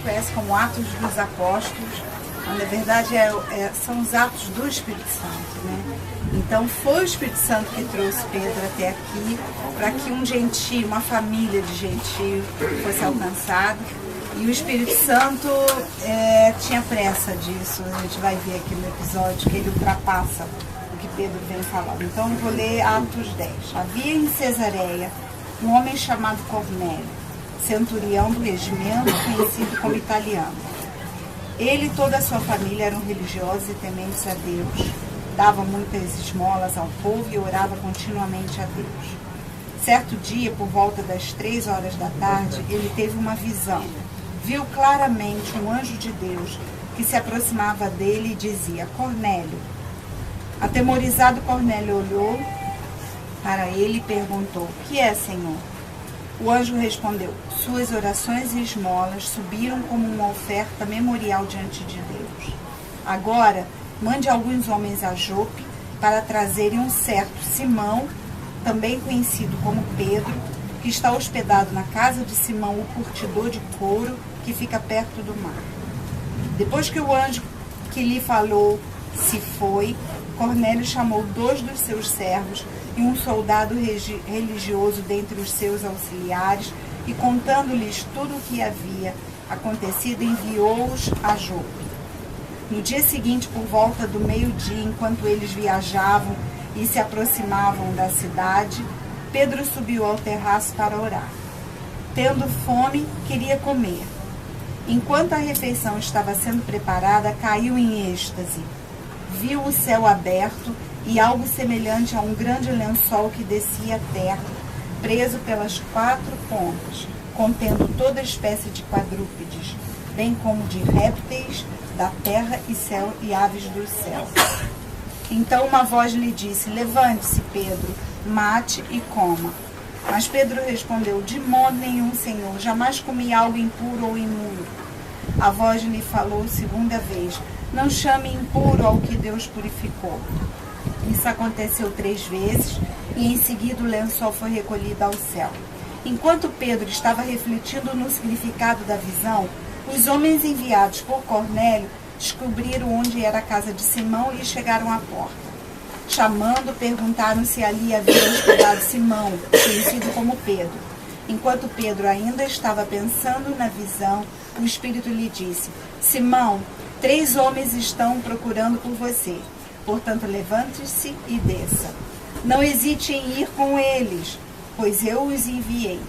conhece como Atos dos Apóstolos, mas na verdade são os atos do Espírito Santo, né? Então foi o Espírito Santo que trouxe Pedro até aqui, para que um gentio, uma família de gentio fosse alcançado. E o Espírito Santo tinha pressa disso, a gente vai ver aqui no episódio que ele ultrapassa o que Pedro vem falando. Então eu vou ler Atos 10. Havia em Cesareia um homem chamado Cornélio, centurião do regimento, conhecido como italiano. Ele e toda a sua família eram religiosos e tementes a Deus, dava muitas esmolas ao povo e orava continuamente a Deus. Certo dia, por volta das 3 horas da tarde, ele teve uma visão. Viu claramente um anjo de Deus que se aproximava dele e dizia: Cornélio. Atemorizado, Cornélio olhou para ele e perguntou: O que é, Senhor? O anjo respondeu: Suas orações e esmolas subiram como uma oferta memorial diante de Deus. Agora, mande alguns homens a Jope para trazerem um certo Simão, também conhecido como Pedro, que está hospedado na casa de Simão, o curtidor de couro, que fica perto do mar. Depois que o anjo que lhe falou se foi, Cornélio chamou 2 dos seus servos e um soldado religioso dentre os seus auxiliares e, contando-lhes tudo o que havia acontecido, enviou-os a Jope. No dia seguinte, por volta do meio-dia, enquanto eles viajavam e se aproximavam da cidade, Pedro subiu ao terraço para orar. Tendo fome, queria comer. Enquanto a refeição estava sendo preparada, caiu em êxtase. Viu o céu aberto e algo semelhante a um grande lençol que descia à terra, preso pelas 4 pontas, contendo toda espécie de quadrúpedes, bem como de répteis da terra e céu e aves dos céus. Então uma voz lhe disse: Levante-se, Pedro, mate e coma. Mas Pedro respondeu: De modo nenhum, Senhor, jamais comi algo impuro ou imundo. A voz lhe falou segunda vez: Não chame impuro ao que Deus purificou. Isso aconteceu 3 vezes e em seguida o lençol foi recolhido ao céu. Enquanto Pedro estava refletindo no significado da visão, os homens enviados por Cornélio descobriram onde era a casa de Simão e chegaram à porta. Chamando, perguntaram se ali havia hospedado Simão, conhecido como Pedro. Enquanto Pedro ainda estava pensando na visão, o Espírito lhe disse: Simão, 3 homens estão procurando por você. Portanto, levante-se e desça. Não hesite em ir com eles, pois eu os enviei.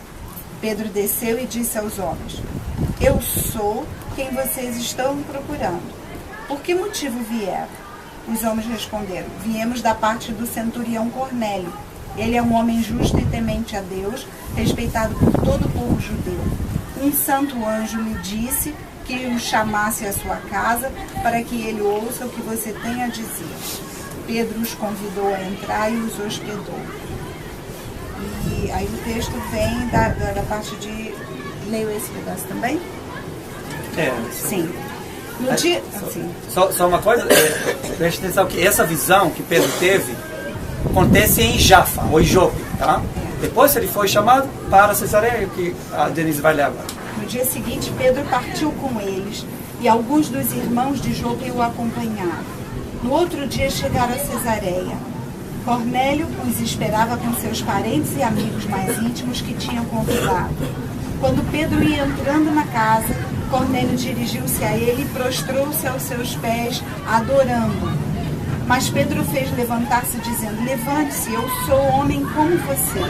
Pedro desceu e disse aos homens: Eu sou quem vocês estão procurando. Por que motivo vieram? Os homens responderam: Viemos da parte do centurião Cornélio. Ele é um homem justo e temente a Deus, respeitado por todo o povo judeu. Um santo anjo lhe disse que o chamasse à sua casa para que ele ouça o que você tem a dizer. Pedro os convidou a entrar e os hospedou. E aí o texto vem da parte de... Leio esse pedaço também? Sim. No dia... assim. Só uma coisa, preste atenção que essa visão que Pedro teve acontece em Jafa, ou em Jope, tá? Depois ele foi chamado para Cesareia, que a Denise vai ler agora. No dia seguinte, Pedro partiu com eles e alguns dos irmãos de Jope o acompanharam. No outro dia chegaram a Cesareia. Cornélio os esperava com seus parentes e amigos mais íntimos que tinham convidado. Quando Pedro ia entrando na casa, Cornélio dirigiu-se a ele e prostrou-se aos seus pés, adorando. Mas Pedro fez levantar-se, dizendo: Levante-se, eu sou homem como você.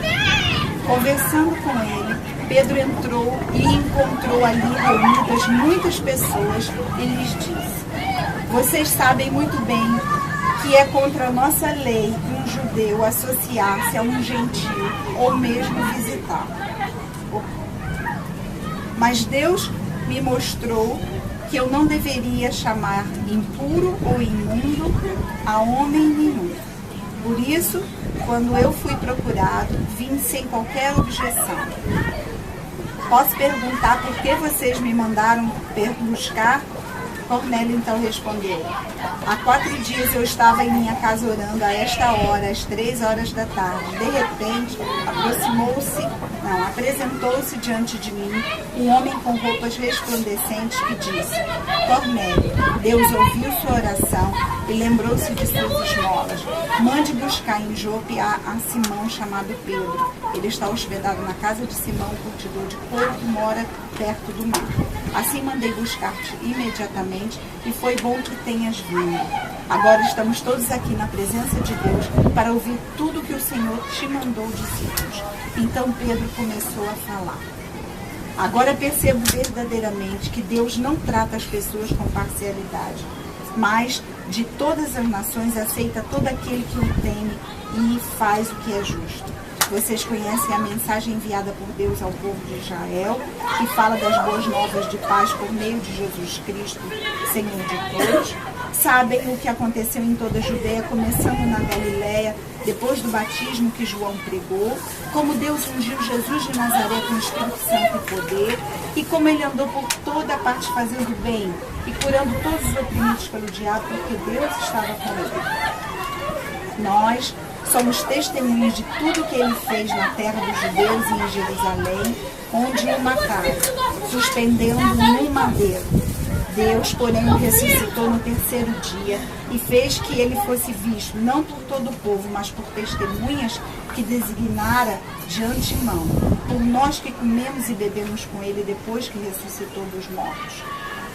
Conversando com ele, Pedro entrou e encontrou ali reunidas muitas pessoas e lhes disse: Vocês sabem muito bem que é contra a nossa lei um judeu associar-se a um gentio ou mesmo visitar. Mas Deus me mostrou que eu não deveria chamar impuro ou imundo a homem nenhum. Por isso, quando eu fui procurado, vim sem qualquer objeção. Posso perguntar por que vocês me mandaram buscar? Cornélio então respondeu: há 4 dias eu estava em minha casa orando a esta hora, às 3 horas da tarde. De repente, apresentou-se diante de mim um homem com roupas resplandecentes que disse: Cornélio, Deus ouviu sua oração e lembrou-se de suas esmolas. Mande buscar em Jope a Simão chamado Pedro. Ele está hospedado na casa de Simão, curtidor de couro, que mora perto do mar. Assim mandei buscar-te imediatamente e foi bom que tenhas vindo. Agora estamos todos aqui na presença de Deus para ouvir tudo que o Senhor te mandou dizer-nos. Então Pedro começou a falar. Agora percebo verdadeiramente que Deus não trata as pessoas com parcialidade, mas de todas as nações aceita todo aquele que o teme e faz o que é justo. Vocês conhecem a mensagem enviada por Deus ao povo de Israel, que fala das boas novas de paz por meio de Jesus Cristo, Senhor de todos. Sabem o que aconteceu em toda a Judeia, começando na Galileia, depois do batismo que João pregou, como Deus ungiu Jesus de Nazaré com o Espírito Santo e poder, e como ele andou por toda a parte fazendo bem e curando todos os oprimidos pelo diabo, porque Deus estava com ele. Nós somos testemunhas de tudo que ele fez na terra dos judeus e em Jerusalém, onde o mataram, suspendendo-o num madeiro. Deus, porém, o ressuscitou no 3º dia e fez que ele fosse visto, não por todo o povo, mas por testemunhas que designara de antemão, por nós que comemos e bebemos com ele depois que ressuscitou dos mortos.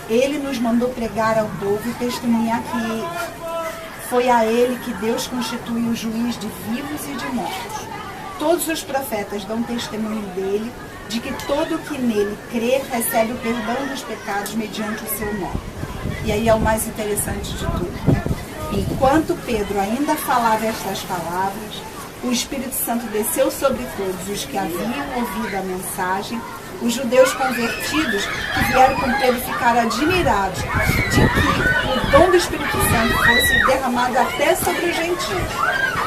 Ele nos mandou pregar ao povo e testemunhar que foi a ele que Deus constituiu o juiz de vivos e de mortos. Todos os profetas dão testemunho dele, de que todo que nele crê recebe o perdão dos pecados mediante o seu nome. E aí é o mais interessante de tudo, né? Enquanto Pedro ainda falava estas palavras, o Espírito Santo desceu sobre todos os que haviam ouvido a mensagem. Os judeus convertidos que vieram com Pedro ficaram admirados de que o dom do Espírito Santo fosse derramado até sobre os gentios,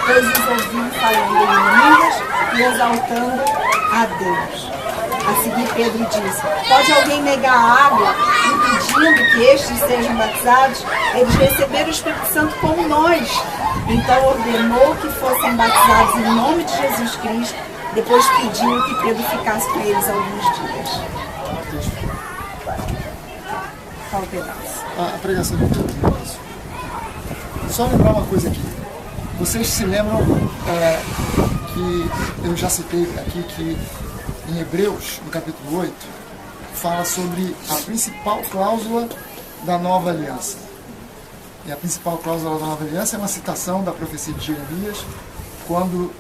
pois os ouviam falando em línguas e exaltando a Deus. A seguir, Pedro disse: pode alguém negar a água, impedindo que estes sejam batizados? Eles receberam o Espírito Santo como nós. Então ordenou que fossem batizados em nome de Jesus Cristo. Depois pediu que Pedro ficasse com eles alguns dias. Qual o pedaço? A pregação de Deus. Só lembrar uma coisa aqui. Vocês se lembram que eu já citei aqui que em Hebreus, no capítulo 8, fala sobre a principal cláusula da nova aliança. E a principal cláusula da nova aliança é uma citação da profecia de Jeremias, quando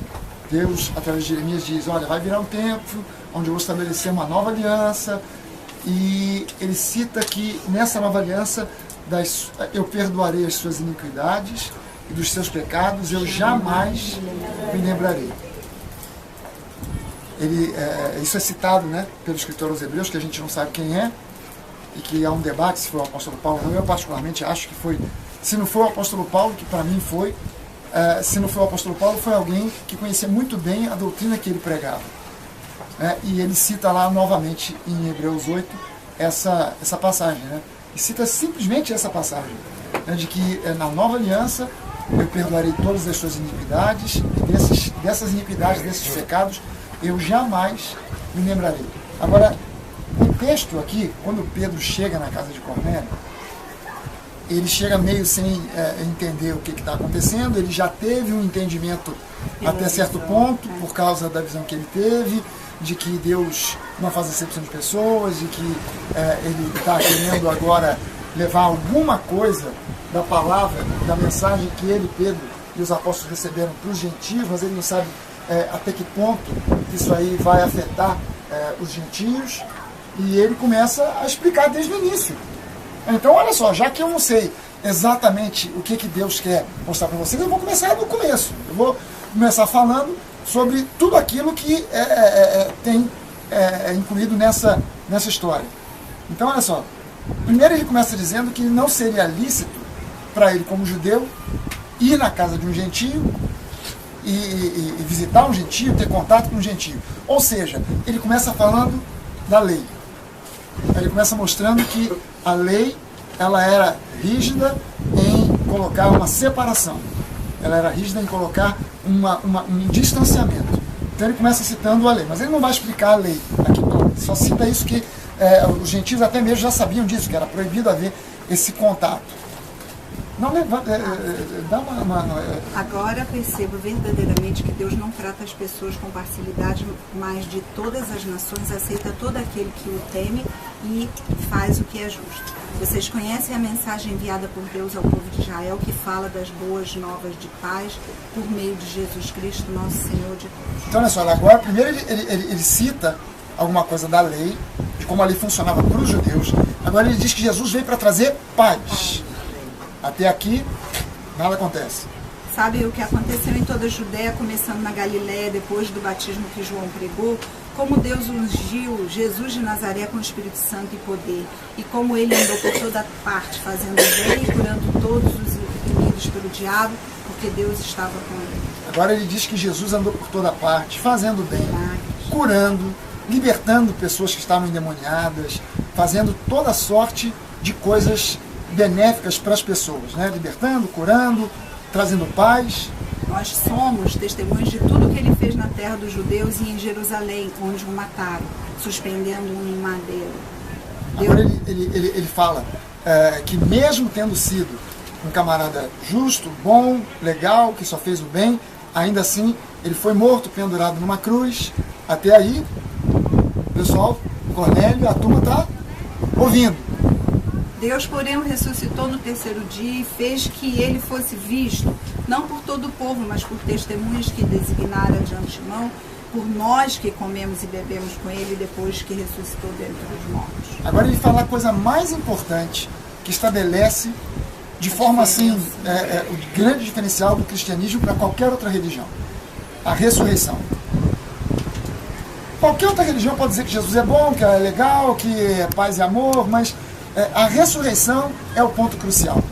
Deus, através de Jeremias, diz: olha, vai virar um tempo onde eu vou estabelecer uma nova aliança. E ele cita que nessa nova aliança eu perdoarei as suas iniquidades e dos seus pecados eu jamais me lembrarei. Isso é citado, né, pelo escritor aos Hebreus, que a gente não sabe quem é, e que há um debate se foi o apóstolo Paulo. Eu particularmente acho que foi, se não foi o apóstolo Paulo, que para mim foi, se não foi o apóstolo Paulo, foi alguém que conhecia muito bem a doutrina que ele pregava. E ele cita lá novamente em Hebreus 8 essa passagem, né? E cita simplesmente essa passagem, né, de que na nova aliança eu perdoarei todas as suas iniquidades, e dessas iniquidades, desses pecados, eu jamais me lembrarei. Agora, o texto aqui, quando Pedro chega na casa de Cornélio, ele chega meio sem entender o que está acontecendo. Ele já teve um entendimento até certo ponto, por causa da visão que ele teve, de que Deus não faz acepção de pessoas, de que ele está querendo agora levar alguma coisa da palavra, da mensagem que ele, Pedro e os apóstolos receberam para os gentios, mas ele não sabe até que ponto isso aí vai afetar os gentios, e ele começa a explicar desde o início. Então, olha só, já que eu não sei exatamente o que Deus quer mostrar para vocês, eu vou começar do começo. Eu vou começar falando sobre tudo aquilo que tem incluído nessa história. Então, olha só, primeiro ele começa dizendo que não seria lícito para ele, como judeu, ir na casa de um gentio e visitar um gentio, ter contato com um gentio. Ou seja, ele começa falando da lei. Ele começa mostrando que a lei ela era rígida em colocar uma separação. Ela era rígida em colocar um distanciamento. Então ele começa citando a lei, mas ele não vai explicar a lei aqui, não. Ele só cita isso que os gentios até mesmo já sabiam disso, que era proibido haver esse contato. Não, dá Agora percebo verdadeiramente que Deus não trata as pessoas com parcialidade, mas de todas as nações aceita todo aquele que o teme e faz o que é justo. Vocês conhecem a mensagem enviada por Deus ao povo de Israel, que fala das boas novas de paz por meio de Jesus Cristo, nosso Senhor de Deus. Então, olha só, agora primeiro ele cita alguma coisa da lei, de como a lei funcionava para os judeus. Agora ele diz que Jesus veio para trazer paz. Até aqui, nada acontece. Sabe o que aconteceu em toda a Judéia, começando na Galiléia, depois do batismo que João pregou? Como Deus ungiu Jesus de Nazaré com o Espírito Santo e poder, e como ele andou por toda parte, fazendo bem e curando todos os oprimidos pelo diabo, porque Deus estava com ele. Agora ele diz que Jesus andou por toda parte, fazendo bem, curando, libertando pessoas que estavam endemoniadas, fazendo toda sorte de coisas benéficas para as pessoas, né? Libertando, curando, trazendo paz. Nós somos testemunhas de tudo que ele fez na terra dos judeus e em Jerusalém, onde o mataram, suspendendo-o em madeira. Agora ele fala que mesmo tendo sido um camarada justo, bom, legal, que só fez o bem, ainda assim ele foi morto, pendurado numa cruz. Até aí, pessoal, Cornélio, a turma está ouvindo. Deus, porém, o ressuscitou no terceiro dia e fez que ele fosse visto, não por todo o povo, mas por testemunhas que designara de antemão, por nós que comemos e bebemos com ele depois que ressuscitou dentre os mortos. Agora ele fala a coisa mais importante, que estabelece de forma assim, o grande diferencial do cristianismo para qualquer outra religião: a ressurreição. Qualquer outra religião pode dizer que Jesus é bom, que é legal, que é paz e amor, mas a ressurreição é o ponto crucial.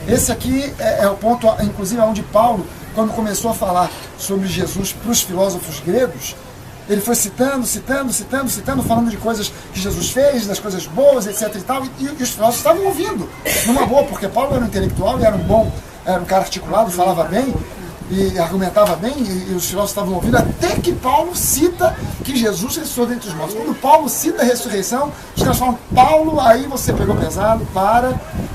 Esse aqui é o ponto, inclusive, onde Paulo, quando começou a falar sobre Jesus para os filósofos gregos, ele foi citando, falando de coisas que Jesus fez, das coisas boas, etc. e tal, e os filósofos estavam ouvindo, numa boa, porque Paulo era um intelectual e era um cara articulado, falava bem, e argumentava bem, e os filósofos estavam ouvindo, até que Paulo cita que Jesus ressuscitou dentre os mortos. Quando Paulo cita a ressurreição, os caras falam: Paulo, aí você pegou pesado,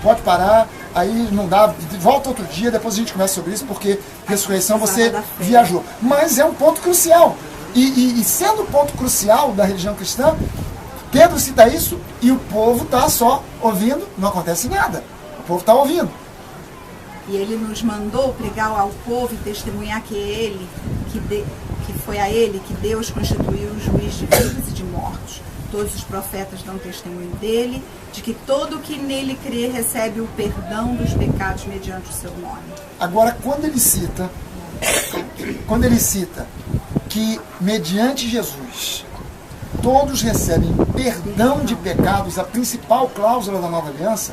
pode parar, aí não dá, volta outro dia, depois a gente conversa sobre isso, porque ressurreição você viajou. Mas é um ponto crucial, e sendo um ponto crucial da religião cristã, Pedro cita isso, e o povo está só ouvindo, não acontece nada, o povo está ouvindo. E ele nos mandou pregar ao povo e testemunhar que é ele, que foi a ele que Deus constituiu o juiz de vivos e de mortos. Todos os profetas dão testemunho dele, de que todo que nele crê recebe o perdão dos pecados mediante o seu nome. Agora, quando ele cita que mediante Jesus todos recebem perdão de pecados, a principal cláusula da nova aliança,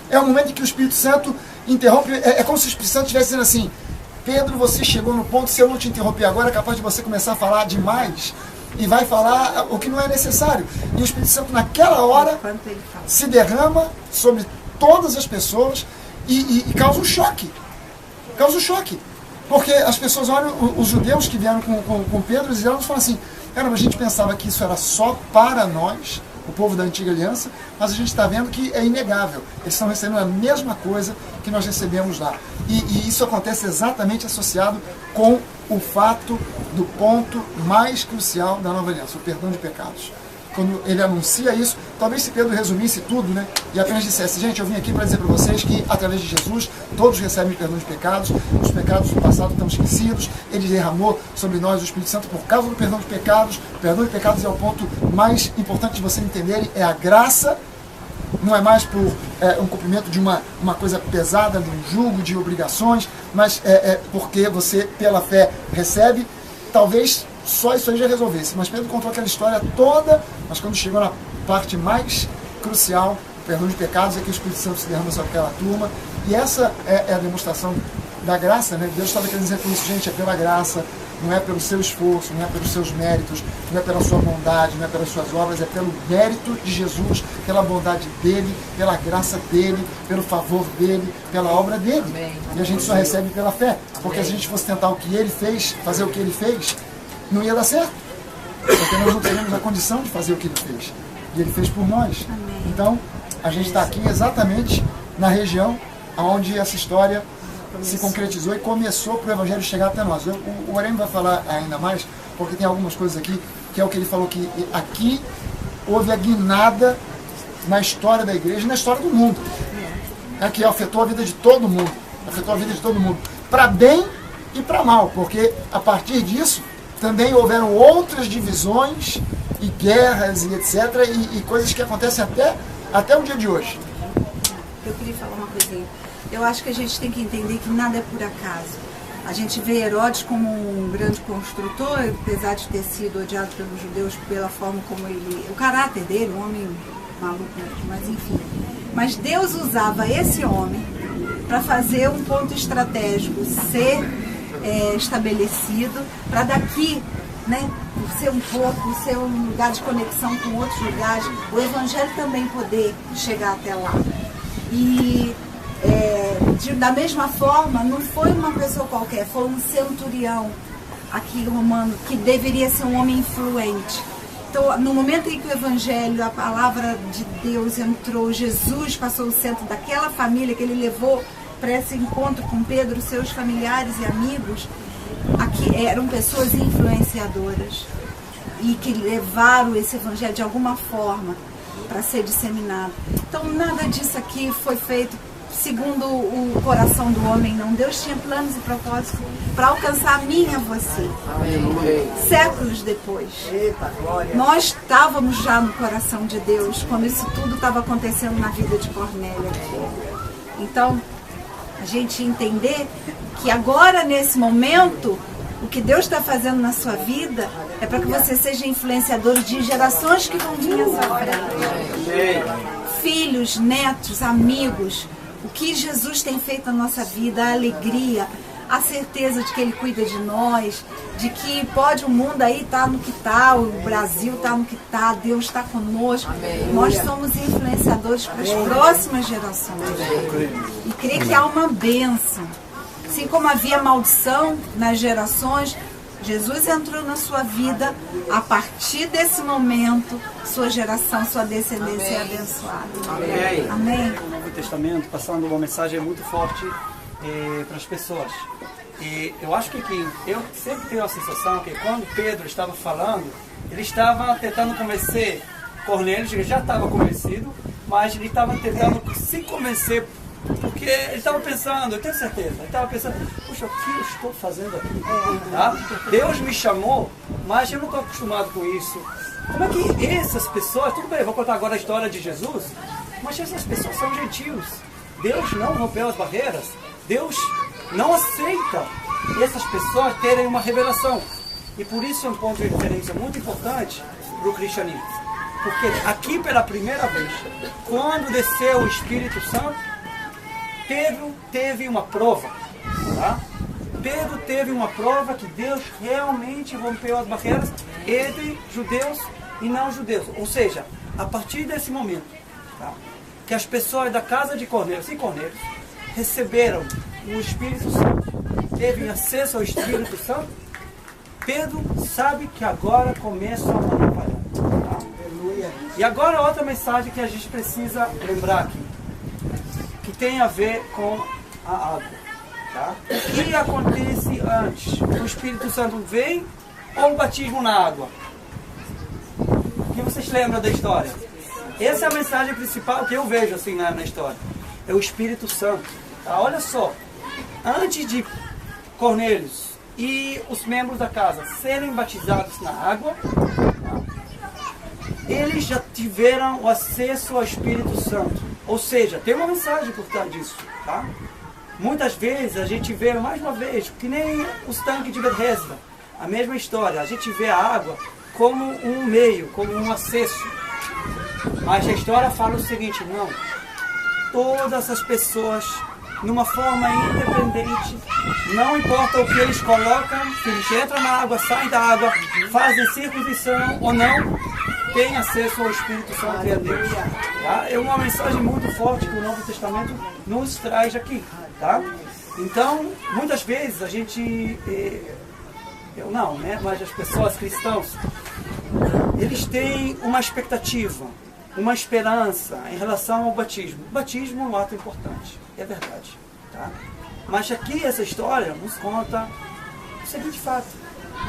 é o momento em que o Espírito Santo interrompe. É como se o Espírito Santo estivesse dizendo assim: Pedro, você chegou no ponto, se eu não te interromper agora, é capaz de você começar a falar demais e vai falar o que não é necessário. E o Espírito Santo, naquela hora, se derrama sobre todas as pessoas e causa um choque. Causa um choque. Porque as pessoas olham, os judeus que vieram com Pedro, eles falam assim: cara, mas a gente pensava que isso era só para nós, o povo da antiga aliança, mas a gente está vendo que é inegável. Eles estão recebendo a mesma coisa que nós recebemos lá. E isso acontece exatamente associado com o fato do ponto mais crucial da nova aliança, o perdão de pecados. Quando ele anuncia isso, talvez se Pedro resumisse tudo, né, e apenas dissesse: gente, eu vim aqui para dizer para vocês que através de Jesus todos recebem perdão de pecados, os pecados do passado estão esquecidos, ele derramou sobre nós o Espírito Santo por causa do perdão de pecados. O perdão de pecados é o ponto mais importante de vocês entenderem, é a graça, não é mais por um cumprimento de uma coisa pesada, de um jugo de obrigações, mas porque você, pela fé, recebe. Talvez só isso aí já resolvesse, mas Pedro contou aquela história toda, mas quando chegou na parte mais crucial, o perdão de pecados, é que o Espírito Santo se derrama sobre aquela turma, e essa é a demonstração da graça, né? Deus estava querendo dizer com isso: gente, é pela graça, não é pelo seu esforço, não é pelos seus méritos, não é pela sua bondade, não é pelas suas obras, é pelo mérito de Jesus, pela bondade dele, pela graça dele, pelo favor dele, pela obra dele. Amém. E a gente só recebe pela fé, porque se a gente fosse tentar o que ele fez, fazer o que ele fez, não ia dar certo, porque nós não teríamos a condição de fazer o que ele fez. E ele fez por nós. Então, a gente está aqui exatamente na região onde essa história se concretizou e começou para o Evangelho chegar até nós. O Orem vai falar ainda mais, porque tem algumas coisas aqui, que é o que ele falou, que aqui houve a guinada na história da igreja e na história do mundo. Que afetou a vida de todo mundo. Afetou a vida de todo mundo. Para bem e para mal, porque a partir disso também houveram outras divisões e guerras e etc. E coisas que acontecem até o dia de hoje. Eu queria falar uma coisinha. Eu acho que a gente tem que entender que nada é por acaso. A gente vê Herodes como um grande construtor, apesar de ter sido odiado pelos judeus pela forma como ele... O caráter dele, um homem maluco, mas enfim. Mas Deus usava esse homem para fazer um ponto estratégico ser estabelecido, para daqui, né, por ser um porto, ser um lugar de conexão com outros lugares, o Evangelho também poder chegar até lá. E da mesma forma, não foi uma pessoa qualquer, foi um centurião aqui romano, que deveria ser um homem influente. Então, no momento em que o Evangelho, a palavra de Deus entrou, Jesus passou o centro daquela família que ele levou para esse encontro com Pedro, seus familiares e amigos, aqui eram pessoas influenciadoras e que levaram esse Evangelho de alguma forma para ser disseminado. Então, nada disso aqui foi feito segundo o coração do homem, não. Deus tinha planos e propósitos para alcançar a mim e a você. Amém. Séculos depois. Nós estávamos já no coração de Deus quando isso tudo estava acontecendo na vida de Cornélio aqui. Então, a gente entender que agora, nesse momento, o que Deus está fazendo na sua vida é para que você seja influenciador de gerações que vão vir à sua frente. Filhos, netos, amigos. O que Jesus tem feito na nossa vida, a alegria, a certeza de que Ele cuida de nós, de que pode o mundo aí estar no que está, o Brasil está no que está, Deus está conosco. Amém. Nós somos influenciadores para as próximas gerações. E creio que há uma bênção. Assim como havia maldição nas gerações, Jesus entrou na sua vida, a partir desse momento, sua geração, sua descendência é abençoada. Amém. Amém. O Novo Testamento passando uma mensagem muito forte para as pessoas. E eu acho que eu sempre tenho a sensação que quando Pedro estava falando, ele estava tentando convencer Cornélio, que já estava convencido, mas ele estava tentando se convencer, porque ele estava pensando, eu tenho certeza, ele estava pensando, puxa, o que eu estou fazendo aqui? Tá? Deus me chamou, mas eu não estou acostumado com isso. Como é que essas pessoas, tudo bem, eu vou contar agora a história de Jesus, mas essas pessoas são gentios. Deus não rompeu as barreiras, Deus não aceita essas pessoas terem uma revelação. E por isso é um ponto de referência muito importante para o cristianismo. Porque aqui pela primeira vez, quando desceu o Espírito Santo, Pedro teve uma prova. Tá? Pedro teve uma prova que Deus realmente rompeu as barreiras entre judeus e não judeus. Ou seja, a partir desse momento, tá? Que as pessoas da casa de Cornélio e Cornélio receberam o Espírito Santo, teve acesso ao Espírito Santo, Pedro sabe que agora começa uma nova era. Tá? E agora outra mensagem que a gente precisa lembrar aqui, que tem a ver com a água. Tá? O que acontece antes? O Espírito Santo vem ou o batismo na água? O que vocês lembram da história? Essa é a mensagem principal que eu vejo assim na história. É o Espírito Santo. Tá? Olha só, antes de Cornélio e os membros da casa serem batizados na água, tá? Eles já tiveram o acesso ao Espírito Santo. Ou seja, tem uma mensagem por trás disso. Tá? Muitas vezes a gente vê, mais uma vez, que nem os tanques de Bethesda, a mesma história. A gente vê a água como um meio, como um acesso. Mas a história fala o seguinte, não. Todas as pessoas numa forma independente. Não importa o que eles colocam, se eles entram na água, saem da água, fazem circuncisão ou não, tem acesso ao Espírito Santo e a Deus. Tá? É uma mensagem muito forte que o Novo Testamento nos traz aqui. Tá? Então, muitas vezes a gente, eu não, né? Mas as pessoas cristãs, eles têm uma expectativa, uma esperança em relação ao batismo. O batismo é um ato importante, é verdade. Tá? Mas aqui essa história nos conta o seguinte fato: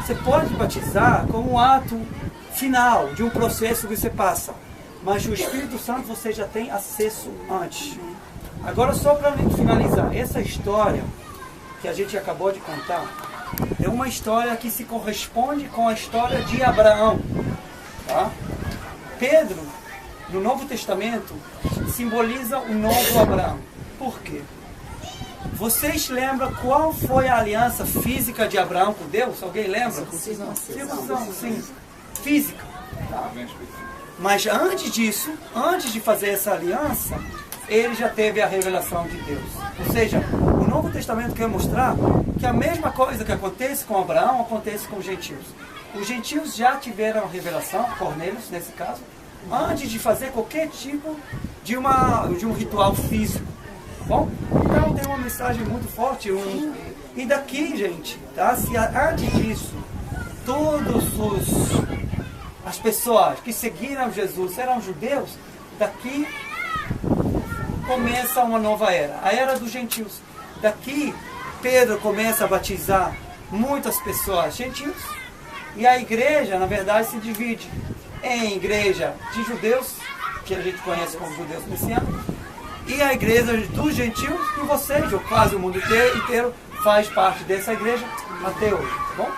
você pode batizar como um ato final de um processo que você passa, mas o Espírito Santo você já tem acesso antes. Agora, só para finalizar, essa história que a gente acabou de contar é uma história que se corresponde com a história de Abraão. Tá? Pedro, no Novo Testamento, simboliza o novo Abraão. Por quê? Vocês lembram qual foi a aliança física de Abraão com Deus? Alguém lembra? Circuncisão, sim. Física. Tá? Mas antes disso, antes de fazer essa aliança, ele já teve a revelação de Deus. Ou seja, o Novo Testamento quer mostrar que a mesma coisa que acontece com Abraão, acontece com os gentios. Os gentios já tiveram a revelação, Cornélios nesse caso, antes de fazer qualquer tipo de um ritual físico. Bom, então tem uma mensagem muito forte. E daqui, gente, tá? Se antes disso, as pessoas que seguiram Jesus eram judeus, daqui começa uma nova era, a era dos gentios. Daqui, Pedro começa a batizar muitas pessoas gentios, e a igreja, na verdade, se divide em igreja de judeus, que a gente conhece como judeus messiânicos, e a igreja dos gentios, e vocês, ou quase o mundo inteiro, faz parte dessa igreja até hoje, tá bom?